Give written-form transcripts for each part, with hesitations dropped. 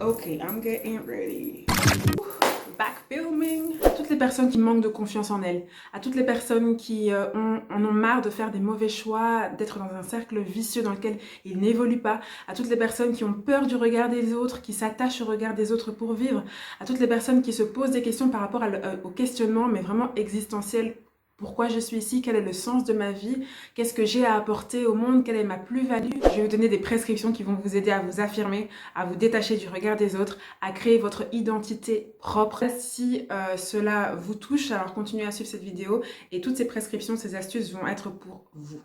Ok, I'm getting ready. Back filming. À toutes les personnes qui manquent de confiance en elles, à toutes les personnes qui en ont marre de faire des mauvais choix, d'être dans un cercle vicieux dans lequel ils n'évoluent pas, à toutes les personnes qui ont peur du regard des autres, qui s'attachent au regard des autres pour vivre, à toutes les personnes qui se posent des questions par rapport au questionnement, mais vraiment existentiel. Pourquoi je suis ici? Quel est le sens de ma vie? Qu'est-ce que j'ai à apporter au monde? Quelle est ma plus-value? Je vais vous donner des prescriptions qui vont vous aider à vous affirmer, à vous détacher du regard des autres, à créer votre identité propre. Si cela vous touche, alors continuez à suivre cette vidéo et toutes ces prescriptions, ces astuces vont être pour vous.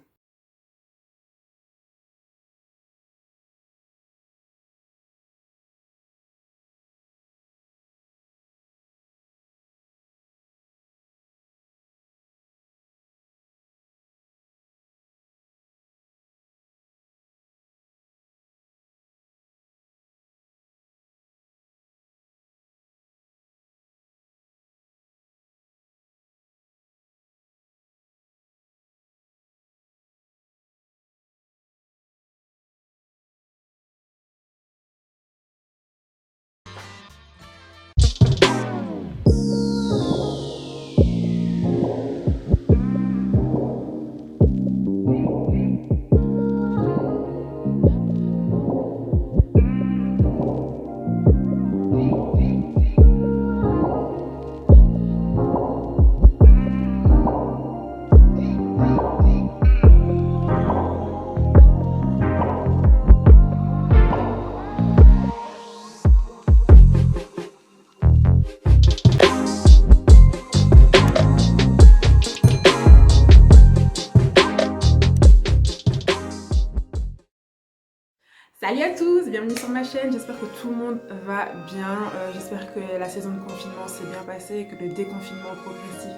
Salut à tous, bienvenue sur ma chaîne, j'espère que tout le monde va bien, j'espère que la saison de confinement s'est bien passée et que le déconfinement progressif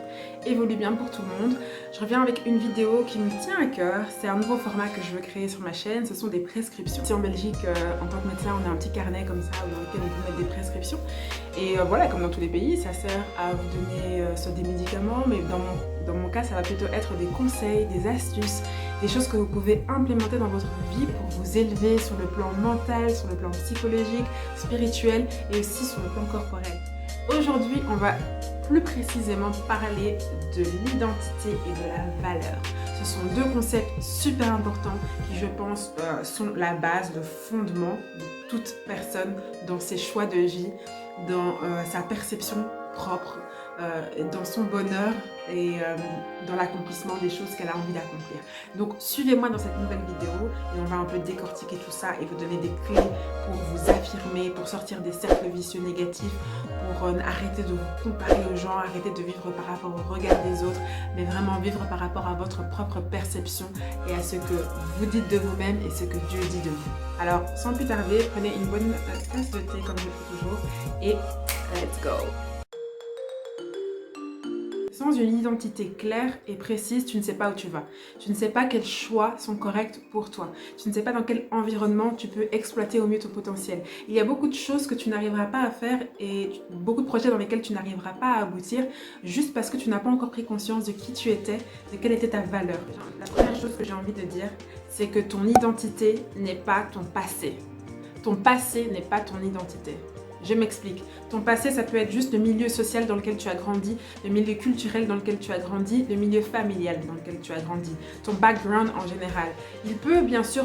évolue bien pour tout le monde. Je reviens avec une vidéo qui me tient à cœur, c'est un nouveau format que je veux créer sur ma chaîne, ce sont des prescriptions. Ici en Belgique, en tant que médecin, on a un petit carnet comme ça dans lequel on peut mettre des prescriptions. Et voilà, comme dans tous les pays, ça sert à vous donner soit des médicaments, mais dans mon cas, ça va plutôt être des conseils, des astuces, des choses que vous pouvez implémenter dans votre vie pour vous élever sur le plan mental, sur le plan psychologique, spirituel et aussi sur le plan corporel. Aujourd'hui, on va plus précisément parler de l'identité et de la valeur. Ce sont deux concepts super importants qui, je pense, sont la base, le fondement de toute personne dans ses choix de vie, dans sa perception propre, dans son bonheur et dans l'accomplissement des choses qu'elle a envie d'accomplir. Donc suivez-moi dans cette nouvelle vidéo et on va un peu décortiquer tout ça et vous donner des clés pour vous affirmer, pour sortir des cercles vicieux négatifs, pour arrêter de vous comparer aux gens, arrêter de vivre par rapport au regard des autres, mais vraiment vivre par rapport à votre propre perception et à ce que vous dites de vous-même et ce que Dieu dit de vous. Alors sans plus tarder, prenez une bonne tasse de thé comme je fais toujours et let's go! Sans une identité claire et précise, tu ne sais pas où tu vas. Tu ne sais pas quels choix sont corrects pour toi. Tu ne sais pas dans quel environnement tu peux exploiter au mieux ton potentiel. Il y a beaucoup de choses que tu n'arriveras pas à faire et beaucoup de projets dans lesquels tu n'arriveras pas à aboutir juste parce que tu n'as pas encore pris conscience de qui tu étais, de quelle était ta valeur. La première chose que j'ai envie de dire, c'est que ton identité n'est pas ton passé. Ton passé n'est pas ton identité. Je m'explique. Ton passé, ça peut être juste le milieu social dans lequel tu as grandi, le milieu culturel dans lequel tu as grandi, le milieu familial dans lequel tu as grandi, ton background en général. Il peut bien sûr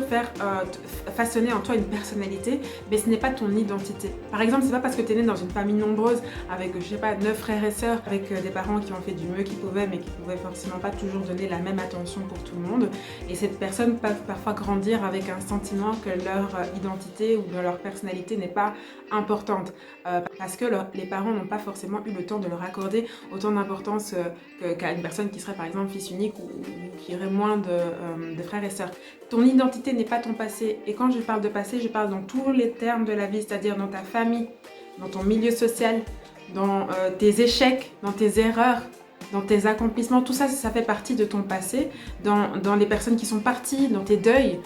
façonner en toi une personnalité, mais ce n'est pas ton identité. Par exemple, c'est pas parce que tu es né dans une famille nombreuse avec, je sais pas, 9 frères et sœurs, avec des parents qui ont fait du mieux qu'ils pouvaient, mais qui pouvaient forcément pas toujours donner la même attention pour tout le monde. Et ces personnes peuvent parfois grandir avec un sentiment que leur identité ou leur personnalité n'est pas importante. Parce que les parents n'ont pas forcément eu le temps de leur accorder autant d'importance qu'à une personne qui serait par exemple fils unique ou qui aurait moins de frères et sœurs. Ton identité n'est pas ton passé. Et quand je parle de passé, je parle dans tous les termes de la vie, c'est-à-dire dans ta famille, dans ton milieu social, dans tes échecs, dans tes erreurs, dans tes accomplissements. Tout ça, ça fait partie de ton passé, dans les personnes qui sont parties, dans tes deuils.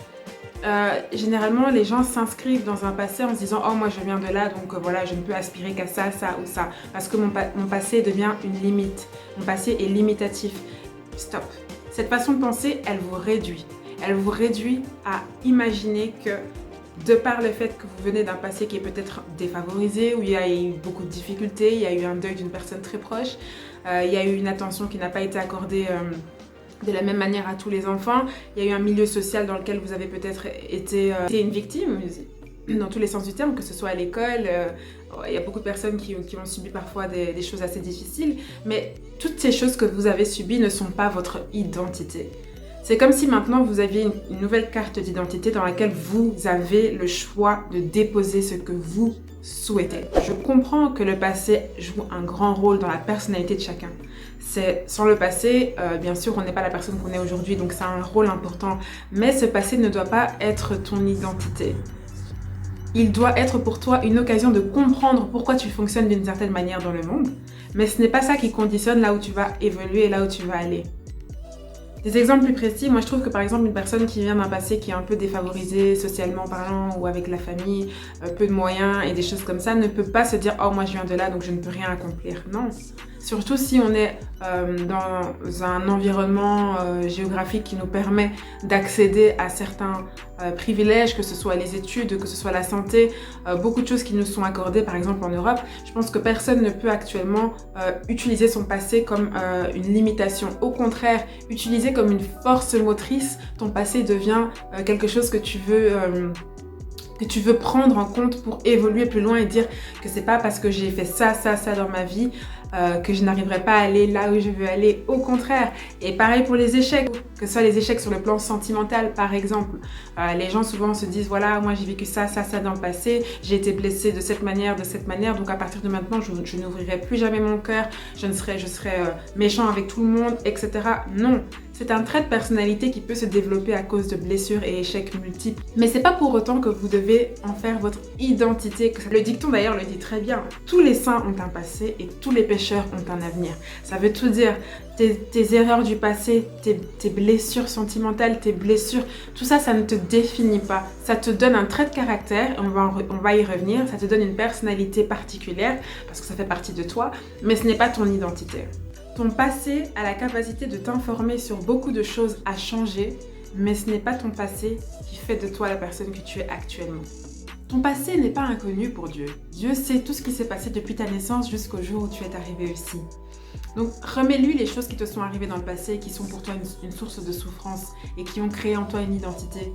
Généralement, les gens s'inscrivent dans un passé en se disant « Oh, moi je viens de là, donc voilà, je ne peux aspirer qu'à ça, ça ou ça. » Parce que mon passé devient une limite. Mon passé est limitatif. Stop. Cette façon de penser, elle vous réduit. Elle vous réduit à imaginer que de par le fait que vous venez d'un passé qui est peut-être défavorisé, où il y a eu beaucoup de difficultés, il y a eu un deuil d'une personne très proche, il y a eu une attention qui n'a pas été accordée de la même manière à tous les enfants, il y a eu un milieu social dans lequel vous avez peut-être été une victime, dans tous les sens du terme, que ce soit à l'école, il y a beaucoup de personnes qui ont subi parfois des choses assez difficiles, mais toutes ces choses que vous avez subies ne sont pas votre identité. C'est comme si maintenant vous aviez une nouvelle carte d'identité dans laquelle vous avez le choix de déposer ce que vous souhaitez. Je comprends que le passé joue un grand rôle dans la personnalité de chacun. Sans le passé, bien sûr, on n'est pas la personne qu'on est aujourd'hui, donc ça a un rôle important. Mais ce passé ne doit pas être ton identité. Il doit être pour toi une occasion de comprendre pourquoi tu fonctionnes d'une certaine manière dans le monde. Mais ce n'est pas ça qui conditionne là où tu vas évoluer et là où tu vas aller. Des exemples plus précis, moi je trouve que par exemple une personne qui vient d'un passé qui est un peu défavorisé socialement parlant ou avec la famille, peu de moyens et des choses comme ça, ne peut pas se dire « Oh moi je viens de là donc je ne peux rien accomplir ». Non. Surtout si on est dans un environnement géographique qui nous permet d'accéder à certains privilèges, que ce soit les études, que ce soit la santé, beaucoup de choses qui nous sont accordées par exemple en Europe. Je pense que personne ne peut actuellement utiliser son passé comme une limitation. Au contraire, utiliser comme une force motrice, ton passé devient quelque chose que tu veux prendre en compte pour évoluer plus loin et dire que c'est pas parce que j'ai fait ça dans ma vie que je n'arriverai pas à aller là où je veux aller, au contraire. Et pareil pour les échecs, que ce soit les échecs sur le plan sentimental par exemple. Les gens souvent se disent voilà, moi j'ai vécu ça dans le passé, j'ai été blessée de cette manière, donc à partir de maintenant je n'ouvrirai plus jamais mon cœur, je serai méchant avec tout le monde, etc. Non. C'est un trait de personnalité qui peut se développer à cause de blessures et échecs multiples. Mais c'est pas pour autant que vous devez en faire votre identité. Le dicton d'ailleurs le dit très bien. Tous les saints ont un passé et tous les pécheurs ont un avenir. Ça veut tout dire. Tes erreurs du passé, tes blessures sentimentales, tes blessures, tout ça, ça ne te définit pas. Ça te donne un trait de caractère, et on va y revenir, ça te donne une personnalité particulière, parce que ça fait partie de toi, mais ce n'est pas ton identité. Ton passé a la capacité de t'informer sur beaucoup de choses à changer, mais ce n'est pas ton passé qui fait de toi la personne que tu es actuellement. Ton passé n'est pas inconnu pour Dieu. Dieu sait tout ce qui s'est passé depuis ta naissance jusqu'au jour où tu es arrivé ici. Donc remets-lui les choses qui te sont arrivées dans le passé et qui sont pour toi une source de souffrance et qui ont créé en toi une identité,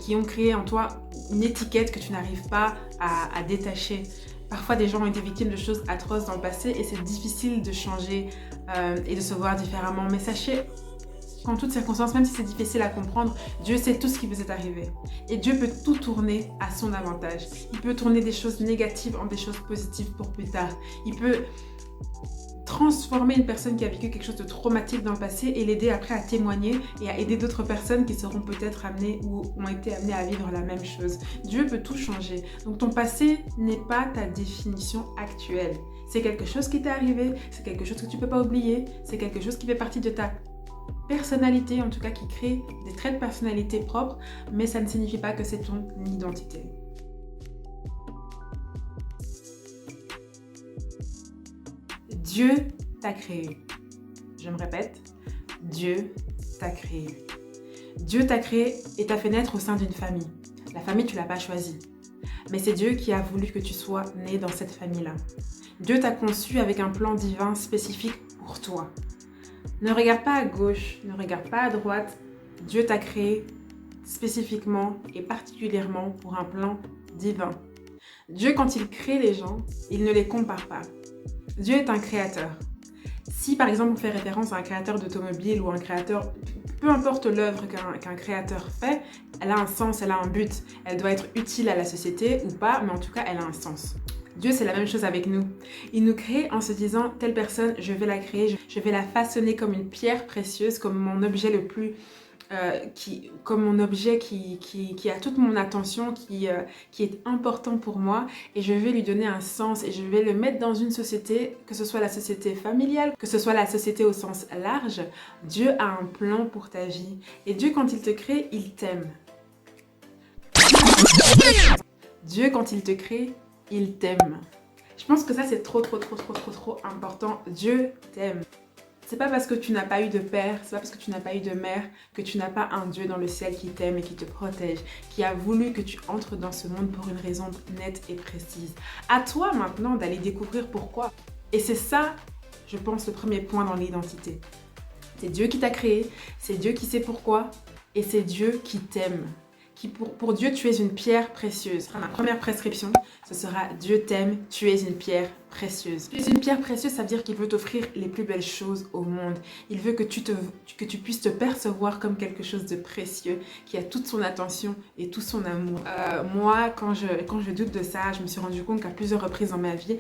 qui ont créé en toi une étiquette que tu n'arrives pas à détacher. Parfois, des gens ont été victimes de choses atroces dans le passé et c'est difficile de changer et de se voir différemment. Mais sachez qu'en toutes circonstances, même si c'est difficile à comprendre, Dieu sait tout ce qui vous est arrivé. Et Dieu peut tout tourner à son avantage. Il peut tourner des choses négatives en des choses positives pour plus tard. Il peut transformer une personne qui a vécu quelque chose de traumatique dans le passé et l'aider après à témoigner et à aider d'autres personnes qui seront peut-être amenées ou ont été amenées à vivre la même chose. Dieu peut tout changer. Donc ton passé n'est pas ta définition actuelle. C'est quelque chose qui t'est arrivé, c'est quelque chose que tu ne peux pas oublier, c'est quelque chose qui fait partie de ta personnalité, en tout cas qui crée des traits de personnalité propres, mais ça ne signifie pas que c'est ton identité. Dieu t'a créé. Je me répète, Dieu t'a créé. Dieu t'a créé et t'a fait naître au sein d'une famille. La famille, tu ne l'as pas choisie. Mais c'est Dieu qui a voulu que tu sois né dans cette famille-là. Dieu t'a conçu avec un plan divin spécifique pour toi. Ne regarde pas à gauche, ne regarde pas à droite. Dieu t'a créé spécifiquement et particulièrement pour un plan divin. Dieu, quand il crée les gens, il ne les compare pas. Dieu est un créateur. Si par exemple on fait référence à un créateur d'automobile ou un créateur, peu importe l'œuvre qu'un créateur fait, elle a un sens, elle a un but. Elle doit être utile à la société ou pas, mais en tout cas elle a un sens. Dieu, c'est la même chose avec nous. Il nous crée en se disant, telle personne, je vais la créer, je vais la façonner comme une pierre précieuse, comme mon objet le plus... comme mon objet qui a toute mon attention, qui est important pour moi, et je vais lui donner un sens et je vais le mettre dans une société, que ce soit la société familiale, que ce soit la société au sens large. Dieu a un plan pour ta vie et Dieu, quand il te crée, il t'aime. Dieu, quand il te crée, il t'aime. Je pense que ça c'est trop important. Dieu t'aime. C'est pas parce que tu n'as pas eu de père, c'est pas parce que tu n'as pas eu de mère que tu n'as pas un Dieu dans le ciel qui t'aime et qui te protège, qui a voulu que tu entres dans ce monde pour une raison nette et précise. À toi maintenant d'aller découvrir pourquoi. Et c'est ça, je pense, le premier point dans l'identité. C'est Dieu qui t'a créé, c'est Dieu qui sait pourquoi, et c'est Dieu qui t'aime. Pour Dieu, tu es une pierre précieuse. Ma première prescription, ce sera Dieu t'aime, tu es une pierre précieuse. Tu es une pierre précieuse, ça veut dire qu'il veut t'offrir les plus belles choses au monde. Il veut que tu puisses te percevoir comme quelque chose de précieux, qui a toute son attention et tout son amour. Moi, quand je doute de ça, je me suis rendu compte qu'à plusieurs reprises dans ma vie,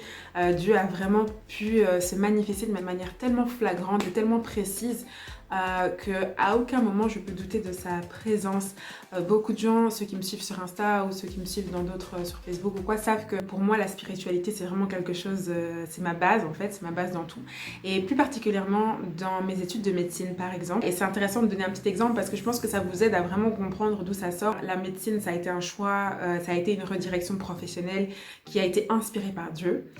Dieu a vraiment pu se manifester de manière tellement flagrante et tellement précise qu'à aucun moment je peux douter de sa présence. Beaucoup de gens, ceux qui me suivent sur Insta ou ceux qui me suivent dans d'autres sur Facebook ou quoi, savent que pour moi la spiritualité c'est vraiment quelque chose, c'est ma base en fait, c'est ma base dans tout. Et plus particulièrement dans mes études de médecine par exemple. Et c'est intéressant de donner un petit exemple parce que je pense que ça vous aide à vraiment comprendre d'où ça sort. La médecine, ça a été un choix, ça a été une redirection professionnelle qui a été inspirée par Dieu.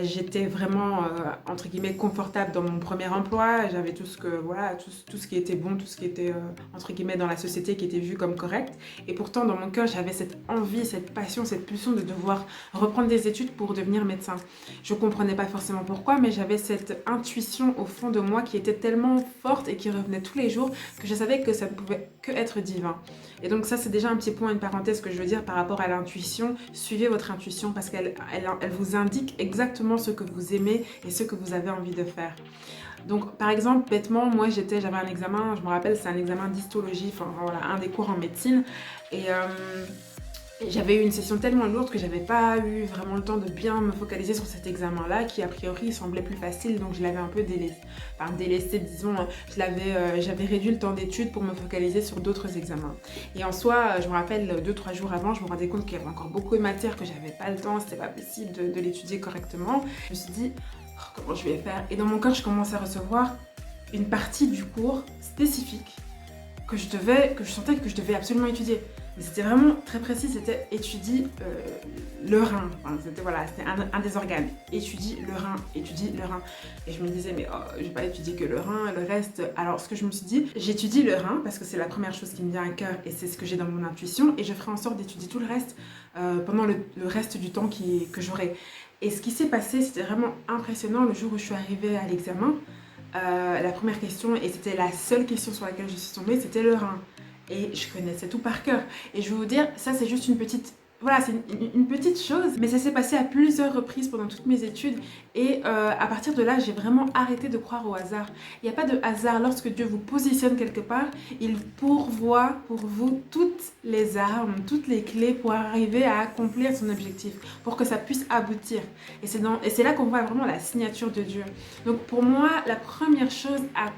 J'étais vraiment entre guillemets confortable dans mon premier emploi, j'avais tout ce que voilà, tout ce qui était bon, tout ce qui était entre guillemets dans la société qui était vu comme correct. Et pourtant dans mon cœur j'avais cette envie, cette passion, cette pulsion de devoir reprendre des études pour devenir médecin. Je comprenais pas forcément pourquoi, mais j'avais cette intuition au fond de moi qui était tellement forte et qui revenait tous les jours que je savais que ça ne pouvait que être divin. Et donc ça c'est déjà un petit point, une parenthèse que je veux dire par rapport à l'intuition. Suivez votre intuition parce qu'elle vous indique exactement ce que vous aimez et ce que vous avez envie de faire. Donc par exemple, bêtement, moi j'avais un examen, je me rappelle, c'est un examen d'histologie, enfin voilà, un des cours en médecine. Et j'avais eu une session tellement lourde que j'avais pas eu vraiment le temps de bien me focaliser sur cet examen-là, qui a priori semblait plus facile, donc je l'avais un peu délaissé, disons, j'avais réduit le temps d'études pour me focaliser sur d'autres examens. Et en soi, je me rappelle 2-3 jours avant, je me rendais compte qu'il y avait encore beaucoup de matière, que j'avais pas le temps, c'était pas possible de l'étudier correctement. Je me suis dit, comment je vais faire? Et dans mon cœur, je commence à recevoir une partie du cours spécifique que je sentais que je devais absolument étudier. Mais c'était vraiment très précis, c'était étudie le rein. Enfin, c'était un des organes. Étudie le rein, étudie le rein. Et je me disais, mais je vais pas étudier que le rein, le reste. Alors ce que je me suis dit, j'étudie le rein parce que c'est la première chose qui me vient à cœur et c'est ce que j'ai dans mon intuition. Et je ferai en sorte d'étudier tout le reste pendant le reste du temps que j'aurai. Et ce qui s'est passé, c'était vraiment impressionnant le jour où je suis arrivée à l'examen. La première question, et c'était la seule question sur laquelle je suis tombée, c'était le rein. Et je connaissais tout par cœur. Et je vais vous dire, ça c'est juste une petite... Voilà, c'est une petite chose, mais ça s'est passé à plusieurs reprises pendant toutes mes études. Et à partir de là, j'ai vraiment arrêté de croire au hasard. Il n'y a pas de hasard. Lorsque Dieu vous positionne quelque part, il pourvoit pour vous toutes les armes, toutes les clés pour arriver à accomplir son objectif, pour que ça puisse aboutir. Et c'est là qu'on voit vraiment la signature de Dieu. Donc pour moi, la première chose à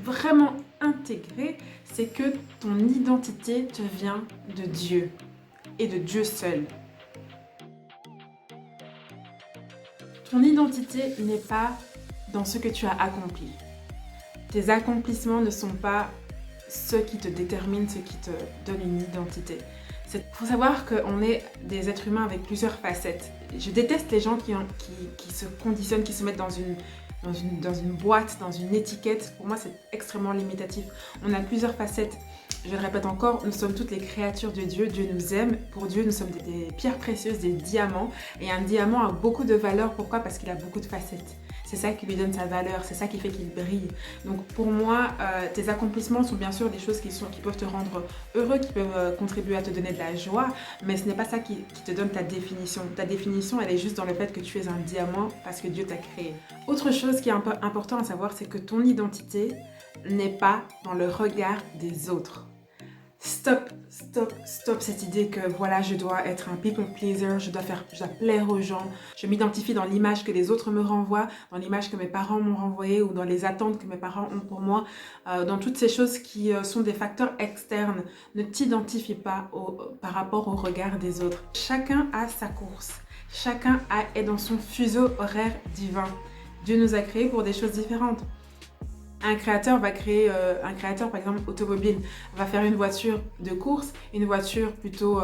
vraiment intégrer, c'est que ton identité te vient de Dieu. Et de Dieu seul. Ton identité n'est pas dans ce que tu as accompli. Tes accomplissements ne sont pas ce qui te détermine, ce qui te donne une identité. Il faut savoir qu'on est des êtres humains avec plusieurs facettes. Je déteste les gens qui se conditionnent, qui se mettent dans une boîte, dans une étiquette. Pour moi, c'est extrêmement limitatif. On a plusieurs facettes. Je le répète encore, nous sommes toutes les créatures de Dieu. Dieu nous aime. Pour Dieu, nous sommes des pierres précieuses, des diamants. Et un diamant a beaucoup de valeur. Pourquoi? Parce qu'il a beaucoup de facettes. C'est ça qui lui donne sa valeur. C'est ça qui fait qu'il brille. Donc pour moi, tes accomplissements sont bien sûr des choses qui peuvent te rendre heureux, qui peuvent contribuer à te donner de la joie. Mais ce n'est pas ça qui te donne ta définition. Ta définition, elle est juste dans le fait que tu es un diamant parce que Dieu t'a créé. Autre chose qui est important à savoir, c'est que ton identité n'est pas dans le regard des autres. Stop cette idée que voilà, je dois être un people pleaser, je dois plaire aux gens, je m'identifie dans l'image que les autres me renvoient, dans l'image que mes parents m'ont renvoyée ou dans les attentes que mes parents ont pour moi, dans toutes ces choses qui sont des facteurs externes. Ne t'identifie pas par rapport au regard des autres. Chacun a sa course, chacun est dans son fuseau horaire divin. Dieu nous a créés pour des choses différentes. Un créateur va créer, un créateur par exemple automobile, va faire une voiture de course, une voiture plutôt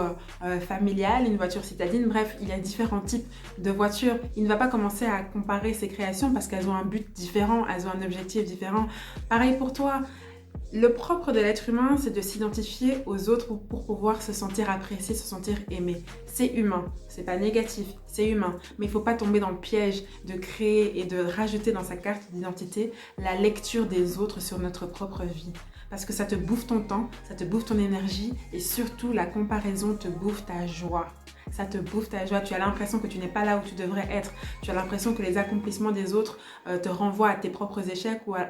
familiale, une voiture citadine, bref, il y a différents types de voitures. Il ne va pas commencer à comparer ses créations parce qu'elles ont un but différent, elles ont un objectif différent. Pareil pour toi. Le propre de l'être humain, c'est de s'identifier aux autres pour pouvoir se sentir apprécié, se sentir aimé. C'est humain, c'est pas négatif, c'est humain. Mais il ne faut pas tomber dans le piège de créer et de rajouter dans sa carte d'identité la lecture des autres sur notre propre vie. Parce que ça te bouffe ton temps, ça te bouffe ton énergie et surtout la comparaison te bouffe ta joie. Ça te bouffe ta joie, tu as l'impression que tu n'es pas là où tu devrais être, tu as l'impression que les accomplissements des autres te renvoient à tes propres échecs ou à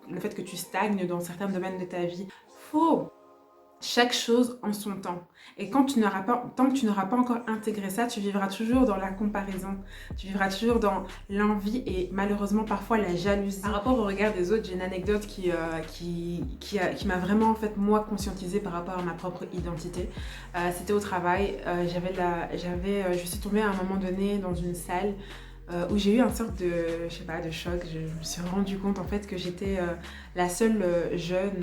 le fait que tu stagnes dans certains domaines de ta vie. Faux! Chaque chose en son temps. Et tant que tu n'auras pas encore intégré ça, tu vivras toujours dans la comparaison. Tu vivras toujours dans l'envie et malheureusement parfois la jalousie. Par rapport au regard des autres, j'ai une anecdote qui m'a vraiment en fait moi conscientisée par rapport à ma propre identité. C'était au travail. Je suis tombée à un moment donné dans une salle où j'ai eu une sorte de, je sais pas, de choc. Je me suis rendu compte en fait que j'étais la seule jeune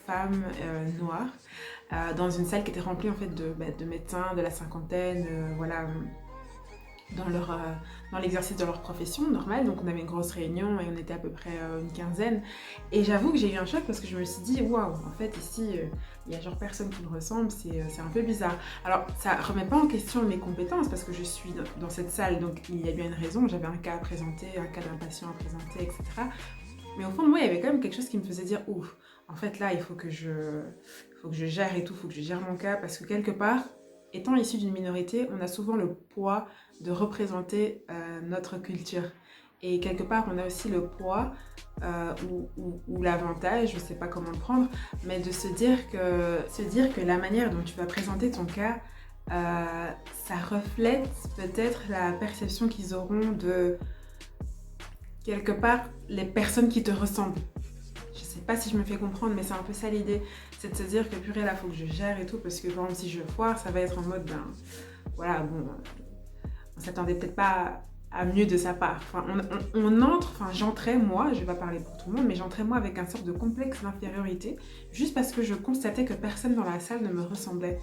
femme noire dans une salle qui était remplie en fait de médecins de la cinquantaine, voilà, dans l'exercice de leur profession normale. Donc on avait une grosse réunion et on était à peu près une quinzaine. Et j'avoue que j'ai eu un choc parce que je me suis dit, waouh, en fait ici, il y a genre personne qui me ressemble, c'est un peu bizarre. Alors ça remet pas en question mes compétences parce que je suis dans cette salle, donc il y a bien une raison, j'avais un cas à présenter, un cas d'un patient à présenter, etc. Mais au fond de moi, il y avait quand même quelque chose qui me faisait dire, ouf, en fait là, il faut que je gère et tout, il faut que je gère mon cas parce que quelque part, étant issu d'une minorité, on a souvent le poids de représenter notre culture. Et quelque part, on a aussi le poids ou l'avantage, je ne sais pas comment le prendre, mais de se dire que la manière dont tu vas présenter ton cas, ça reflète peut-être la perception qu'ils auront de, quelque part, les personnes qui te ressemblent. Je sais pas si je me fais comprendre, mais c'est un peu ça l'idée. C'est de se dire que purée, là, faut que je gère et tout, parce que par exemple, si je foire, ça va être en mode, ben, voilà, bon, on s'attendait peut-être pas à mieux de sa part. Enfin, j'entrais, moi, je vais pas parler pour tout le monde, mais j'entrais, moi, avec un sorte de complexe d'infériorité, juste parce que je constatais que personne dans la salle ne me ressemblait.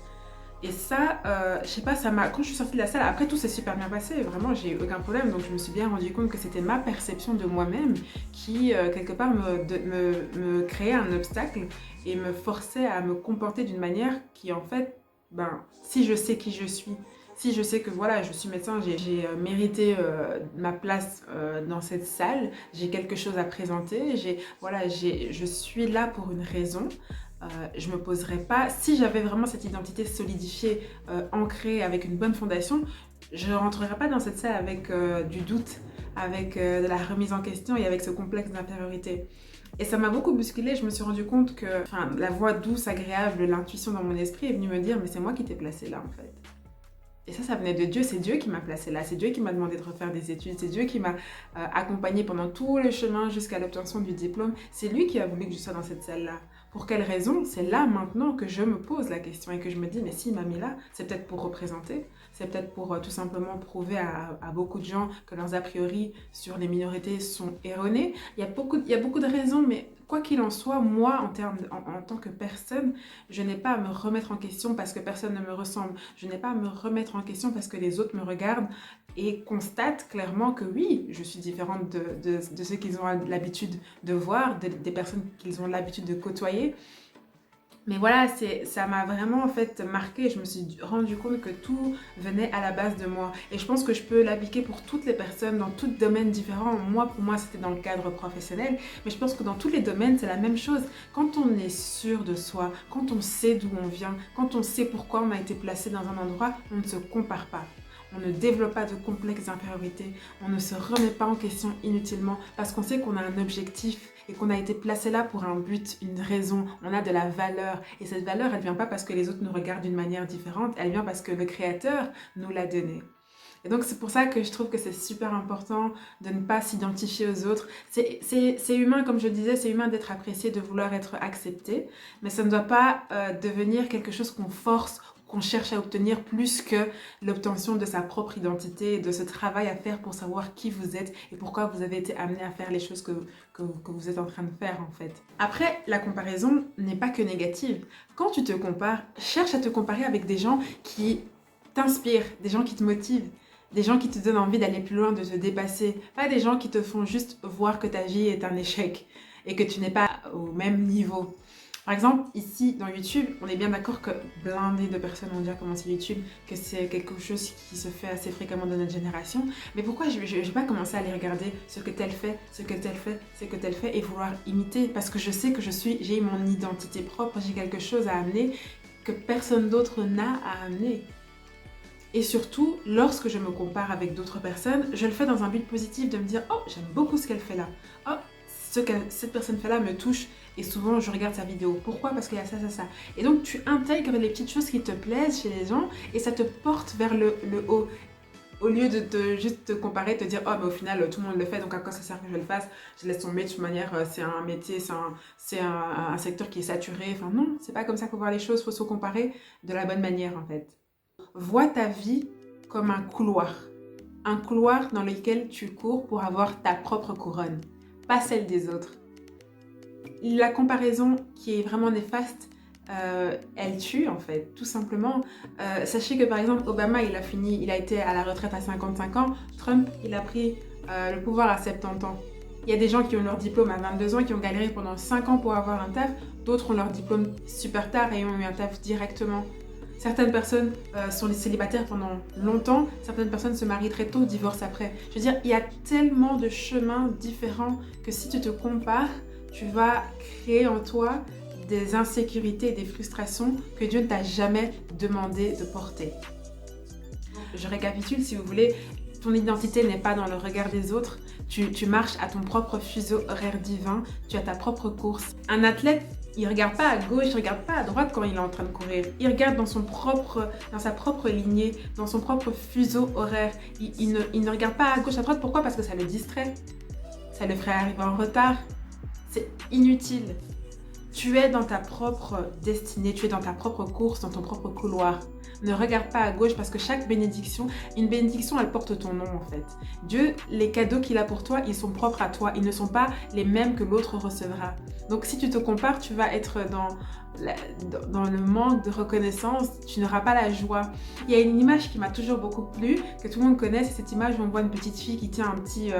Et ça, je sais pas, quand je suis sortie de la salle, après tout s'est super bien passé, vraiment j'ai eu aucun problème, donc je me suis bien rendu compte que c'était ma perception de moi-même qui, quelque part, me créait un obstacle et me forçait à me comporter d'une manière qui, en fait, ben, si je sais qui je suis, si je sais que voilà, je suis médecin, j'ai mérité ma place dans cette salle, j'ai quelque chose à présenter, je suis là pour une raison. Je me poserais pas, si j'avais vraiment cette identité solidifiée, ancrée avec une bonne fondation, je ne rentrerais pas dans cette salle avec du doute, avec de la remise en question et avec ce complexe d'infériorité. Et ça m'a beaucoup bousculée, je me suis rendu compte que la voix douce, agréable, l'intuition dans mon esprit est venue me dire mais c'est moi qui t'ai placée là en fait. Et ça venait de Dieu, c'est Dieu qui m'a placée là, c'est Dieu qui m'a demandé de refaire des études, c'est Dieu qui m'a accompagnée pendant tout le chemin jusqu'à l'obtention du diplôme, c'est lui qui a voulu que je sois dans cette salle-là. Pour quelle raison? C'est là maintenant que je me pose la question et que je me dis mais s'il m'a mis là, c'est peut-être pour représenter, c'est peut-être pour tout simplement prouver à beaucoup de gens que leurs a priori sur les minorités sont erronés. Il y a beaucoup de raisons, mais quoi qu'il en soit, moi, en tant que personne, je n'ai pas à me remettre en question parce que personne ne me ressemble. Je n'ai pas à me remettre en question parce que les autres me regardent et constatent clairement que oui, je suis différente de ceux qu'ils ont l'habitude de voir, des personnes qu'ils ont l'habitude de côtoyer. Mais voilà, ça m'a vraiment en fait marqué. Je me suis rendu compte que tout venait à la base de moi. Et je pense que je peux l'appliquer pour toutes les personnes dans tout domaine différent. Pour moi, c'était dans le cadre professionnel. Mais je pense que dans tous les domaines, c'est la même chose. Quand on est sûr de soi, quand on sait d'où on vient, quand on sait pourquoi on a été placé dans un endroit, on ne se compare pas. On ne développe pas de complexe d'infériorité, on ne se remet pas en question inutilement parce qu'on sait qu'on a un objectif et qu'on a été placé là pour un but, une raison, on a de la valeur. Et cette valeur, elle ne vient pas parce que les autres nous regardent d'une manière différente, elle vient parce que le Créateur nous l'a donnée. Et donc c'est pour ça que je trouve que c'est super important de ne pas s'identifier aux autres. C'est humain, comme je le disais, c'est humain d'être apprécié, de vouloir être accepté, mais ça ne doit pas devenir quelque chose qu'on force, qu'on cherche à obtenir plus que l'obtention de sa propre identité, de ce travail à faire pour savoir qui vous êtes et pourquoi vous avez été amené à faire les choses que vous êtes en train de faire en fait. Après, la comparaison n'est pas que négative. Quand tu te compares, cherche à te comparer avec des gens qui t'inspirent, des gens qui te motivent, des gens qui te donnent envie d'aller plus loin, de te dépasser, pas des gens qui te font juste voir que ta vie est un échec et que tu n'es pas au même niveau. Par exemple, ici dans YouTube, on est bien d'accord que blindé de personnes ont déjà commencé YouTube, que c'est quelque chose qui se fait assez fréquemment dans notre génération. Mais pourquoi je vais pas commencer à aller regarder ce que telle fait, ce que telle fait, ce que telle fait et vouloir imiter? Parce que je sais que j'ai mon identité propre, j'ai quelque chose à amener que personne d'autre n'a à amener. Et surtout, lorsque je me compare avec d'autres personnes, je le fais dans un but positif de me dire « Oh, j'aime beaucoup ce qu'elle fait là. Oh, ce que cette personne fait là me touche. » Et souvent, je regarde sa vidéo. Pourquoi? Parce qu'il y a ça, ça, ça. Et donc, tu intègres les petites choses qui te plaisent chez les gens et ça te porte vers le haut. Au lieu de juste te comparer, te dire « Oh, mais au final, tout le monde le fait, donc à quoi ça sert que je le fasse? Je laisse tomber, de toute manière, c'est un métier, c'est un secteur qui est saturé. » Enfin non, c'est pas comme ça qu'il faut voir les choses. Il faut se comparer de la bonne manière, en fait. Vois ta vie comme un couloir dans lequel tu cours pour avoir ta propre couronne, pas celle des autres. La comparaison qui est vraiment néfaste, elle tue en fait, tout simplement. Sachez que par exemple, Obama, il a été à la retraite à 55 ans, Trump, il a pris le pouvoir à 70 ans. Il y a des gens qui ont leur diplôme à 22 ans, qui ont galéré pendant 5 ans pour avoir un taf, d'autres ont leur diplôme super tard et ont eu un taf directement. Certaines personnes sont les célibataires pendant longtemps, certaines personnes se marient très tôt, divorcent après. Je veux dire, il y a tellement de chemins différents que si tu te compares, tu vas créer en toi des insécurités et des frustrations que Dieu ne t'a jamais demandé de porter. Je récapitule si vous voulez, ton identité n'est pas dans le regard des autres, tu marches à ton propre fuseau horaire divin, tu as ta propre course. Un athlète, il ne regarde pas à gauche, il ne regarde pas à droite quand il est en train de courir. Il regarde dans sa propre lignée, dans son propre fuseau horaire. Il ne regarde pas à gauche, à droite. Pourquoi? Parce que ça le distrait. Ça le ferait arriver en retard. C'est inutile. Tu es dans ta propre destinée, tu es dans ta propre course, dans ton propre couloir. Ne regarde pas à gauche parce que chaque bénédiction, une bénédiction, elle porte ton nom en fait. Dieu, les cadeaux qu'il a pour toi, ils sont propres à toi. Ils ne sont pas les mêmes que l'autre recevra. Donc si tu te compares, tu vas être dans le manque de reconnaissance, tu n'auras pas la joie. Il y a une image qui m'a toujours beaucoup plu, que tout le monde connaît, c'est cette image où on voit une petite fille qui tient un petit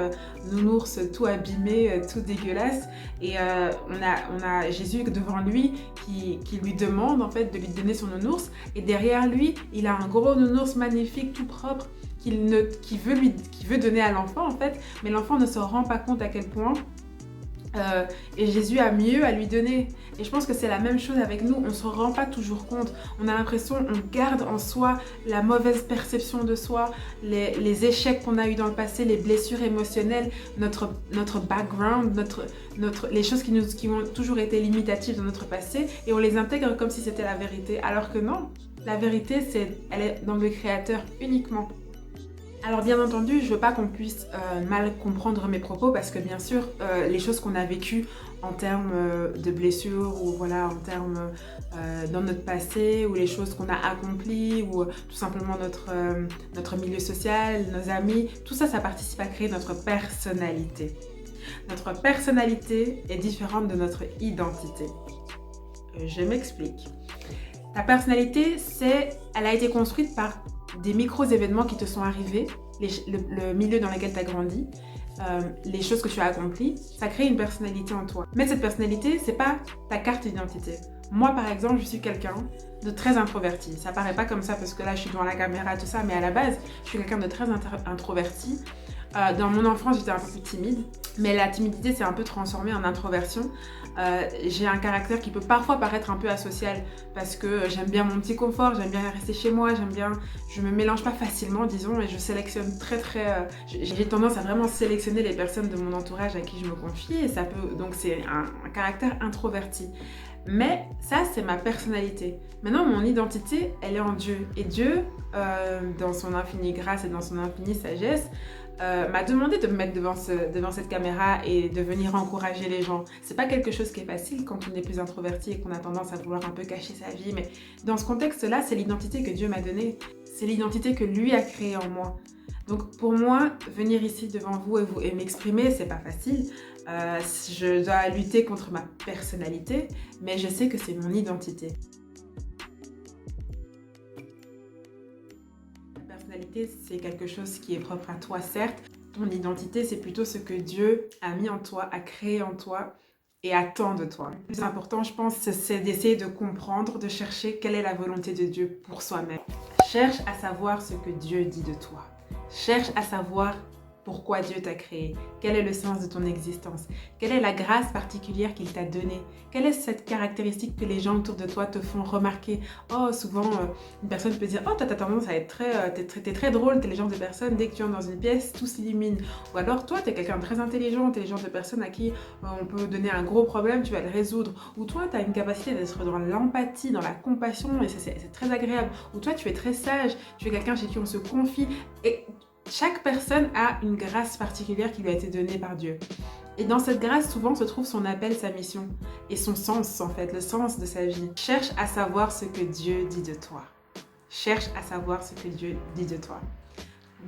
nounours tout abîmé, tout dégueulasse. Et on a Jésus devant lui qui lui demande en fait de lui donner son nounours. Et derrière lui, il a un gros nounours magnifique, tout propre, qu'il veut donner à l'enfant en fait. Mais l'enfant ne se rend pas compte à quel point et Jésus a mieux à lui donner. Et je pense que c'est la même chose avec nous, on ne se rend pas toujours compte. On a l'impression, on garde en soi la mauvaise perception de soi, les échecs qu'on a eu dans le passé, les blessures émotionnelles, notre background, les choses qui ont toujours été limitatives dans notre passé, et on les intègre comme si c'était la vérité. Alors que non, la vérité, elle est dans le Créateur uniquement. Alors bien entendu, je veux pas qu'on puisse mal comprendre mes propos parce que bien sûr, les choses qu'on a vécues en termes de blessures ou voilà, en termes dans notre passé ou les choses qu'on a accomplies ou tout simplement notre milieu social, nos amis, tout ça, ça participe à créer notre personnalité. Notre personnalité est différente de notre identité. Je m'explique. Ta personnalité, elle a été construite par des micro-événements qui te sont arrivés, le milieu dans lequel tu as grandi, les choses que tu as accomplies, ça crée une personnalité en toi. Mais cette personnalité, c'est pas ta carte d'identité. Moi, par exemple, je suis quelqu'un de très introverti. Ça paraît pas comme ça parce que là, je suis devant la caméra, tout ça, mais à la base, je suis quelqu'un de très introverti. Dans mon enfance, j'étais un peu plus timide, mais la timidité s'est un peu transformée en introversion. J'ai un caractère qui peut parfois paraître un peu asocial parce que j'aime bien mon petit confort, j'aime bien rester chez moi, je me mélange pas facilement, disons, et je sélectionne j'ai tendance à vraiment sélectionner les personnes de mon entourage à qui je me confie, et ça peut, donc c'est un caractère introverti. Mais ça, c'est ma personnalité. Maintenant, mon identité, elle est en Dieu. Et Dieu, dans son infinie grâce et dans son infinie sagesse, m'a demandé de me mettre devant cette caméra et de venir encourager les gens. C'est pas quelque chose qui est facile quand on est plus introverti et qu'on a tendance à vouloir un peu cacher sa vie, mais dans ce contexte-là, c'est l'identité que Dieu m'a donnée. C'est l'identité que lui a créée en moi. Donc pour moi, venir ici devant vous et m'exprimer, c'est pas facile. Je dois lutter contre ma personnalité, mais je sais que c'est mon identité. La personnalité, c'est quelque chose qui est propre à toi, certes. Ton identité, c'est plutôt ce que Dieu a mis en toi, a créé en toi et attend de toi. Le plus important, je pense, c'est d'essayer de comprendre, de chercher quelle est la volonté de Dieu pour soi-même. Cherche à savoir ce que Dieu dit de toi. Cherche à savoir pourquoi Dieu t'a créé, quel est le sens de ton existence, quelle est la grâce particulière qu'il t'a donnée, quelle est cette caractéristique que les gens autour de toi te font remarquer. Oh, souvent, une personne peut dire « Oh, t'as tendance à être t'es très drôle, t'es le genre de personne, dès que tu entres dans une pièce, tout s'illumine. » Ou alors, toi, t'es quelqu'un de très intelligent, t'es le genre de personne à qui on peut donner un gros problème, tu vas le résoudre. Ou toi, t'as une capacité d'être dans l'empathie, dans la compassion, et c'est très agréable. Ou toi, tu es très sage, tu es quelqu'un chez qui on se confie. Et chaque personne a une grâce particulière qui lui a été donnée par Dieu. Et dans cette grâce, souvent, se trouve son appel, sa mission et son sens, en fait, le sens de sa vie. Cherche à savoir ce que Dieu dit de toi. Cherche à savoir ce que Dieu dit de toi.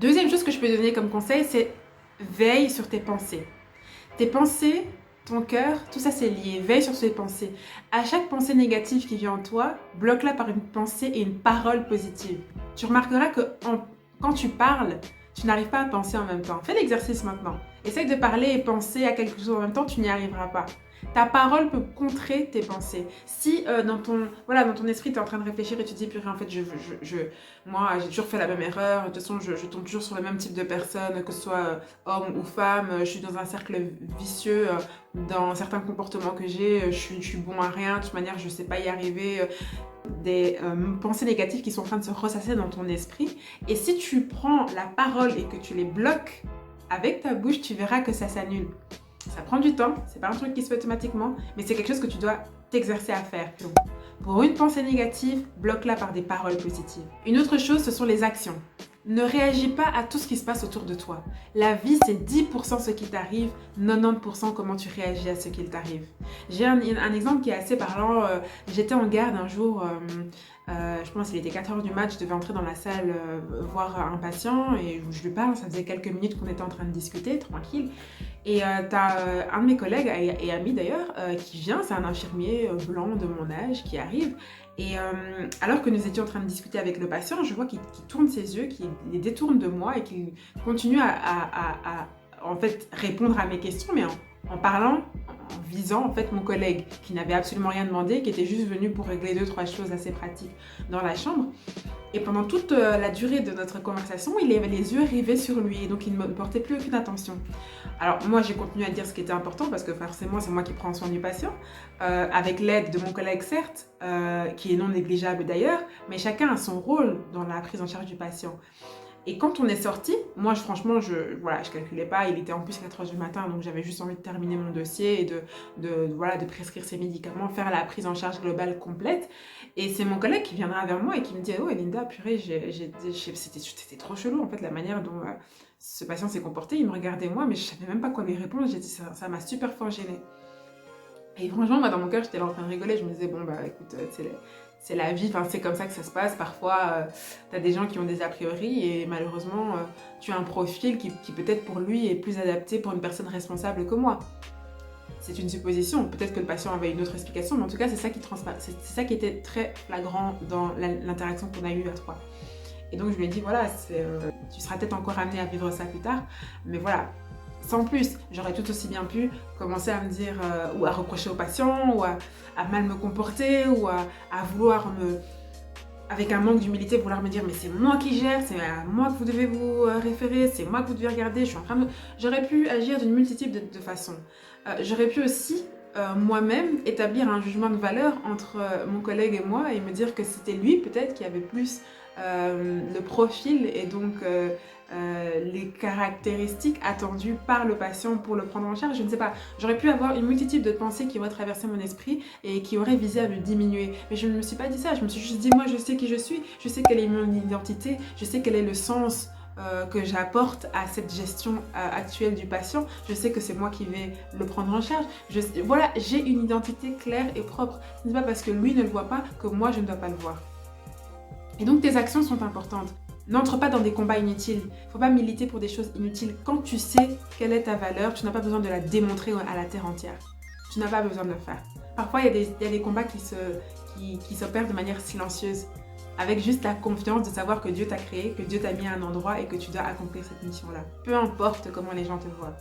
Deuxième chose que je peux donner comme conseil, c'est veille sur tes pensées. Tes pensées, ton cœur, tout ça c'est lié. Veille sur tes pensées. À chaque pensée négative qui vient en toi, bloque-la par une pensée et une parole positive. Tu remarqueras que quand tu parles, tu n'arrives pas à penser en même temps. Fais l'exercice maintenant. Essaye de parler et penser à quelque chose en même temps, tu n'y arriveras pas. Ta parole peut contrer tes pensées. Si dans ton esprit, tu es en train de réfléchir et tu te dis, purée, en fait, moi, j'ai toujours fait la même erreur. De toute façon, je tombe toujours sur le même type de personne, que ce soit homme ou femme. Je suis dans un cercle vicieux dans certains comportements que j'ai. Je suis bon à rien. De toute manière, je ne sais pas y arriver. Des pensées négatives qui sont en train de se ressasser dans ton esprit. Et si tu prends la parole et que tu les bloques avec ta bouche, tu verras que ça s'annule. Ça prend du temps, c'est pas un truc qui se fait automatiquement, mais c'est quelque chose que tu dois t'exercer à faire. Donc, pour une pensée négative, bloque-la par des paroles positives. Une autre chose, ce sont les actions. Ne réagis pas à tout ce qui se passe autour de toi. La vie, c'est 10% ce qui t'arrive, 90% comment tu réagis à ce qui t'arrive. J'ai un exemple qui est assez parlant. J'étais en garde un jour, je pense qu'il était 4h du match, je devais entrer dans la salle voir un patient et je lui parle, ça faisait quelques minutes qu'on était en train de discuter, tranquille. Et t'as un de mes collègues et amis d'ailleurs qui vient, c'est un infirmier blanc de mon âge qui arrive. Et alors que nous étions en train de discuter avec le patient, je vois qu'il tourne ses yeux, qu'il les détourne de moi et qu'il continue à en fait répondre à mes questions, mais en parlant, en visant en fait mon collègue qui n'avait absolument rien demandé, qui était juste venu pour régler 2-3 choses assez pratiques dans la chambre. Et pendant toute la durée de notre conversation, il avait les yeux rivés sur lui et donc il ne me portait plus aucune attention. Alors moi j'ai continué à dire ce qui était important parce que forcément c'est moi qui prends soin du patient, avec l'aide de mon collègue certes, qui est non négligeable d'ailleurs, mais chacun a son rôle dans la prise en charge du patient. Et quand on est sorti, moi franchement je calculais pas, il était en plus 4h du matin donc j'avais juste envie de terminer mon dossier et de prescrire ses médicaments, faire la prise en charge globale complète. Et c'est mon collègue qui viendra vers moi et qui me dit « Oh Linda, purée, c'était trop chelou en fait la manière dont ce patient s'est comporté. » Il me regardait moi mais je savais même pas quoi lui répondre, j'ai dit « Ça m'a super fort gênée. » Et franchement moi dans mon cœur j'étais là en train de rigoler, je me disais « Bon bah écoute, c'est la vie, enfin, c'est comme ça que ça se passe. Parfois, tu as des gens qui ont des a priori et malheureusement, tu as un profil qui peut-être pour lui est plus adapté pour une personne responsable que moi. » C'est une supposition, peut-être que le patient avait une autre explication, mais en tout cas, c'est ça qui était très flagrant dans l'interaction qu'on a eue à trois. Et donc, je lui ai dit, voilà, tu seras peut-être encore amené à vivre ça plus tard, mais voilà. Sans plus, j'aurais tout aussi bien pu commencer à me dire, ou à reprocher au patient, ou à mal me comporter, ou à vouloir avec un manque d'humilité, vouloir me dire mais c'est moi qui gère, c'est à moi que vous devez vous référer, c'est moi que vous devez regarder, je suis en train de... J'aurais pu agir d'une multitude de façons. J'aurais pu aussi moi-même établir un jugement de valeur entre mon collègue et moi et me dire que c'était lui peut-être qui avait plus le profil et donc les caractéristiques attendues par le patient pour le prendre en charge. Je ne sais pas, j'aurais pu avoir une multitude de pensées qui auraient traversé mon esprit et qui auraient visé à me diminuer. Mais je ne me suis pas dit ça, je me suis juste dit, moi je sais qui je suis, je sais quelle est mon identité, je sais quel est le sens que j'apporte à cette gestion actuelle du patient. Je sais que c'est moi qui vais le prendre en charge. Voilà, j'ai une identité claire et propre. Ce n'est pas parce que lui ne le voit pas que moi je ne dois pas le voir. Et donc tes actions sont importantes. N'entre pas dans des combats inutiles. Il ne faut pas militer pour des choses inutiles. Quand tu sais quelle est ta valeur, tu n'as pas besoin de la démontrer à la terre entière. Tu n'as pas besoin de le faire. Parfois, il y a des combats qui s'opèrent de manière silencieuse, avec juste la confiance de savoir que Dieu t'a créé, que Dieu t'a mis à un endroit et que tu dois accomplir cette mission-là. Peu importe comment les gens te voient.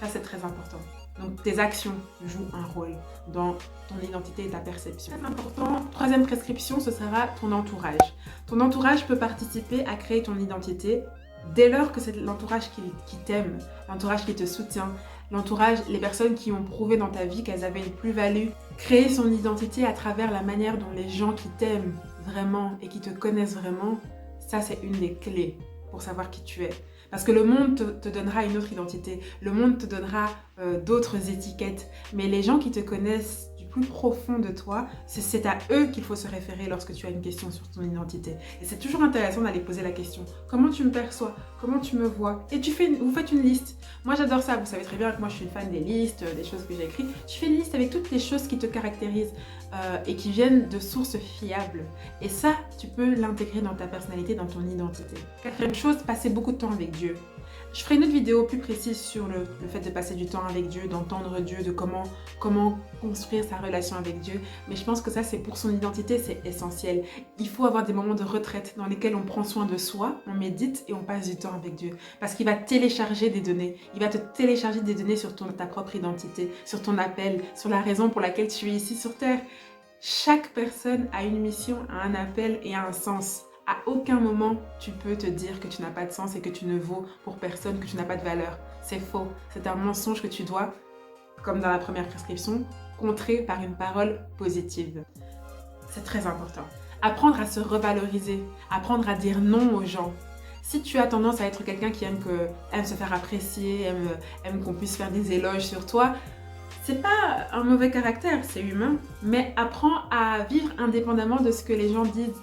Ça, c'est très important. Donc, tes actions jouent un rôle dans ton identité et ta perception. Très important. Troisième prescription, ce sera ton entourage. Ton entourage peut participer à créer ton identité dès lors que c'est l'entourage qui t'aime, l'entourage qui te soutient, l'entourage, les personnes qui ont prouvé dans ta vie qu'elles avaient une plus-value. Créer son identité à travers la manière dont les gens qui t'aiment vraiment et qui te connaissent vraiment, ça c'est une des clés pour savoir qui tu es. Parce que le monde te donnera une autre identité, le monde te donnera d'autres étiquettes, mais les gens qui te connaissent du plus profond de toi, c'est à eux qu'il faut se référer lorsque tu as une question sur ton identité. Et c'est toujours intéressant d'aller poser la question, comment tu me perçois, comment tu me vois? Et vous faites une liste. Moi j'adore ça, vous savez très bien que moi je suis une fan des listes, des choses que j'écris. Tu fais une liste avec toutes les choses qui te caractérisent et qui viennent de sources fiables. Et ça, tu peux l'intégrer dans ta personnalité, dans ton identité. Quatrième chose, passer beaucoup de temps avec Dieu. Je ferai une autre vidéo plus précise sur le fait de passer du temps avec Dieu, d'entendre Dieu, de comment construire sa relation avec Dieu. Mais je pense que ça, c'est pour son identité, c'est essentiel. Il faut avoir des moments de retraite dans lesquels on prend soin de soi, on médite et on passe du temps avec Dieu. Parce qu'il va télécharger des données. Il va te télécharger des données sur ta propre identité, sur ton appel, sur la raison pour laquelle tu es ici sur Terre. Chaque personne a une mission, a un appel et a un sens. À aucun moment, tu peux te dire que tu n'as pas de sens et que tu ne vaux pour personne, que tu n'as pas de valeur. C'est faux. C'est un mensonge que tu dois, comme dans la première prescription, contrer par une parole positive. C'est très important. Apprendre à se revaloriser, apprendre à dire non aux gens. Si tu as tendance à être quelqu'un qui aime se faire apprécier, aime qu'on puisse faire des éloges sur toi, c'est pas un mauvais caractère, c'est humain, mais apprends à vivre indépendamment de ce que les gens disent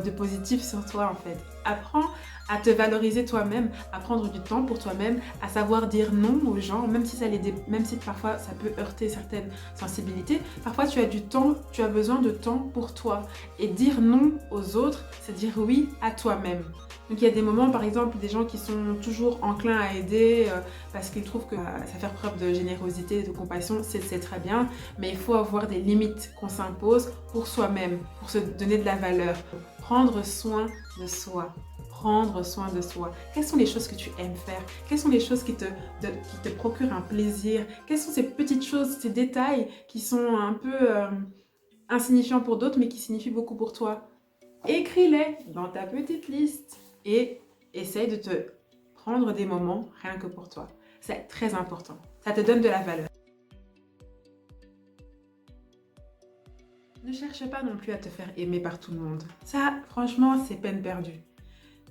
de positif sur toi en fait. Apprends à te valoriser toi-même, à prendre du temps pour toi-même, à savoir dire non aux gens, même si parfois ça peut heurter certaines sensibilités. Parfois tu as besoin de temps pour toi. Et dire non aux autres, c'est dire oui à toi-même. Donc il y a des moments, par exemple, des gens qui sont toujours enclins à aider parce qu'ils trouvent que ça fait preuve de générosité, de compassion, c'est très bien. Mais il faut avoir des limites qu'on s'impose pour soi-même, pour se donner de la valeur. Prendre soin de soi. Prendre soin de soi. Quelles sont les choses que tu aimes faire? Quelles sont les choses qui te procurent un plaisir? Quelles sont ces petites choses, ces détails qui sont un peu insignifiants pour d'autres mais qui signifient beaucoup pour toi? Écris-les dans ta petite liste. Et essaye de te prendre des moments rien que pour toi. C'est très important. Ça te donne de la valeur. Ne cherche pas non plus à te faire aimer par tout le monde. Ça, franchement, c'est peine perdue.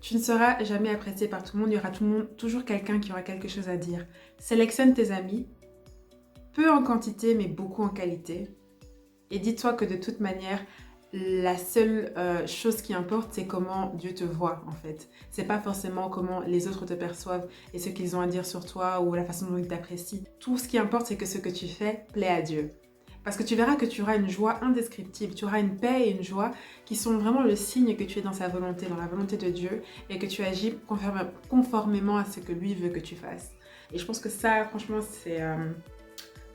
Tu ne seras jamais apprécié par tout le monde. Il y aura toujours quelqu'un qui aura quelque chose à dire. Sélectionne tes amis. Peu en quantité, mais beaucoup en qualité. Et dis-toi que de toute manière, la seule chose qui importe, c'est comment Dieu te voit en fait. C'est pas forcément comment les autres te perçoivent et ce qu'ils ont à dire sur toi ou la façon dont ils t'apprécient. Tout ce qui importe, c'est que ce que tu fais plaît à Dieu. Parce que tu verras que tu auras une joie indescriptible, tu auras une paix et une joie qui sont vraiment le signe que tu es dans sa volonté, dans la volonté de Dieu et que tu agis conformément à ce que lui veut que tu fasses. Et je pense que ça, franchement,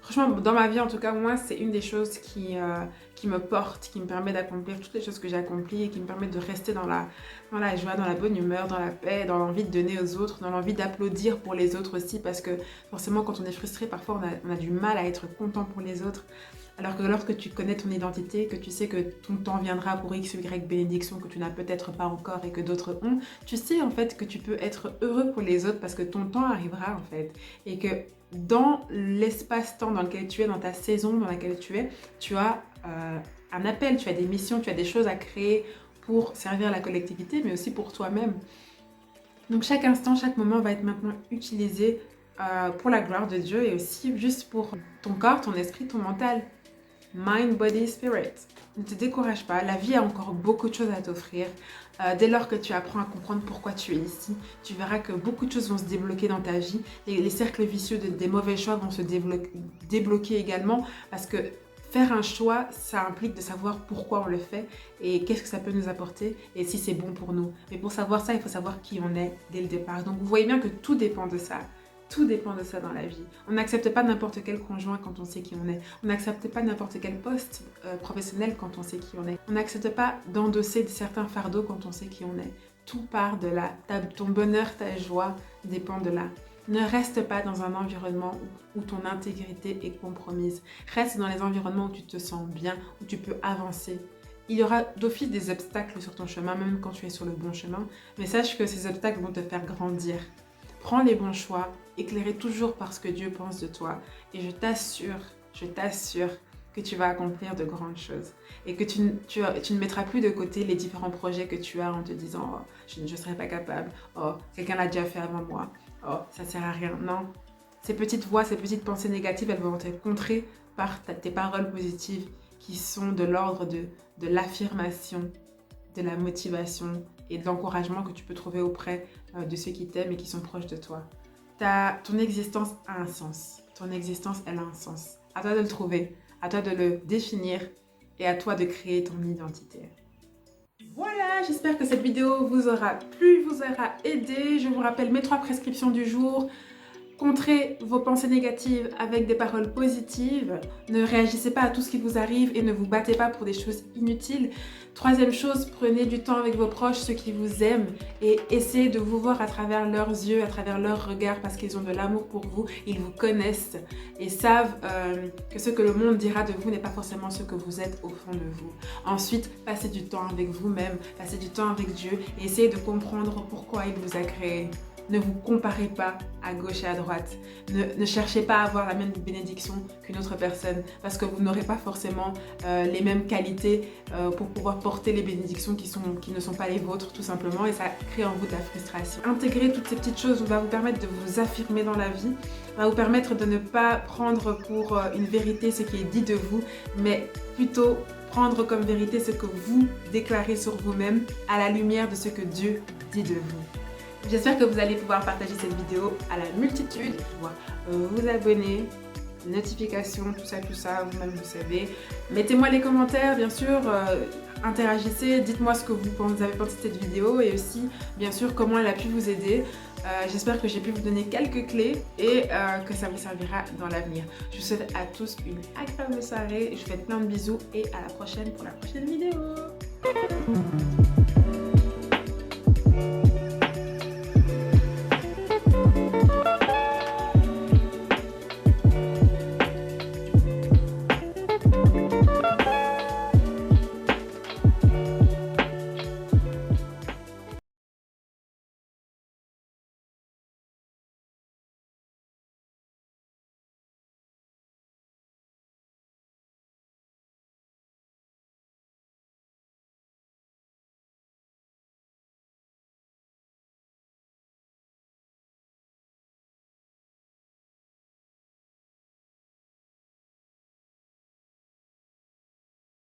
Franchement, dans ma vie, en tout cas, moi, c'est une des choses qui me porte, qui me permet d'accomplir toutes les choses que j'ai accomplies et qui me permet de rester dans la joie, dans la bonne humeur, dans la paix, dans l'envie de donner aux autres, dans l'envie d'applaudir pour les autres aussi, parce que forcément, quand on est frustré, parfois, on a du mal à être content pour les autres. Alors que lorsque tu connais ton identité, que tu sais que ton temps viendra pour X ou Y bénédiction que tu n'as peut-être pas encore et que d'autres ont, tu sais en fait que tu peux être heureux pour les autres parce que ton temps arrivera en fait. Et que dans l'espace-temps dans lequel tu es, dans ta saison dans laquelle tu es, tu as un appel, tu as des missions, tu as des choses à créer pour servir la collectivité, mais aussi pour toi-même. Donc chaque instant, chaque moment va être maintenant utilisé pour la gloire de Dieu et aussi juste pour ton corps, ton esprit, ton mental. Mind, body, spirit. Ne te décourage pas, la vie a encore beaucoup de choses à t'offrir. Dès lors que tu apprends à comprendre pourquoi tu es ici, tu verras que beaucoup de choses vont se débloquer dans ta vie. Les cercles vicieux des mauvais choix vont se débloquer également parce que faire un choix, ça implique de savoir pourquoi on le fait et qu'est-ce que ça peut nous apporter et si c'est bon pour nous. Mais pour savoir ça, il faut savoir qui on est dès le départ. Donc vous voyez bien que tout dépend de ça. Tout dépend de ça dans la vie. On n'accepte pas n'importe quel conjoint quand on sait qui on est. On n'accepte pas n'importe quel poste professionnel quand on sait qui on est. On n'accepte pas d'endosser certains fardeaux quand on sait qui on est. Tout part de là. Ton bonheur, ta joie dépend de là. Ne reste pas dans un environnement où ton intégrité est compromise. Reste dans les environnements où tu te sens bien, où tu peux avancer. Il y aura d'office des obstacles sur ton chemin, même quand tu es sur le bon chemin. Mais sache que ces obstacles vont te faire grandir. Prends les bons choix, éclairé toujours par ce que Dieu pense de toi. Et je t'assure que tu vas accomplir de grandes choses. Et que tu ne mettras plus de côté les différents projets que tu as en te disant « Oh, je ne serai pas capable. Oh, quelqu'un l'a déjà fait avant moi. Oh, ça ne sert à rien. » Non. Ces petites voix, ces petites pensées négatives, elles vont être contrées par tes paroles positives qui sont de l'ordre de l'affirmation, de la motivation et de l'encouragement que tu peux trouver auprès de ceux qui t'aiment et qui sont proches de toi. Ton existence a un sens. Ton existence, elle a un sens. À toi de le trouver, à toi de le définir et à toi de créer ton identité. Voilà, j'espère que cette vidéo vous aura plu, vous aura aidé. Je vous rappelle mes 3 prescriptions du jour. Contrez vos pensées négatives avec des paroles positives. Ne réagissez pas à tout ce qui vous arrive et ne vous battez pas pour des choses inutiles. 3e chose, prenez du temps avec vos proches, ceux qui vous aiment, et essayez de vous voir à travers leurs yeux, à travers leurs regards, parce qu'ils ont de l'amour pour vous, ils vous connaissent et savent que ce que le monde dira de vous n'est pas forcément ce que vous êtes au fond de vous. Ensuite, passez du temps avec vous-même, passez du temps avec Dieu et essayez de comprendre pourquoi il vous a créé. Ne vous comparez pas à gauche et à droite. Ne cherchez pas à avoir la même bénédiction qu'une autre personne parce que vous n'aurez pas forcément les mêmes qualités pour pouvoir porter les bénédictions qui ne sont pas les vôtres tout simplement et ça crée en vous de la frustration. Intégrer toutes ces petites choses va vous permettre de vous affirmer dans la vie, va vous permettre de ne pas prendre pour une vérité ce qui est dit de vous, mais plutôt prendre comme vérité ce que vous déclarez sur vous-même à la lumière de ce que Dieu dit de vous. J'espère que vous allez pouvoir partager cette vidéo à la multitude, pouvoir vous abonner, notifications, tout ça, vous-même vous savez. Mettez-moi les commentaires, bien sûr, interagissez, dites-moi ce que vous avez pensé de cette vidéo et aussi, bien sûr, comment elle a pu vous aider. J'espère que j'ai pu vous donner quelques clés et que ça vous servira dans l'avenir. Je vous souhaite à tous une agréable soirée, je vous fais plein de bisous et à la prochaine pour la prochaine vidéo.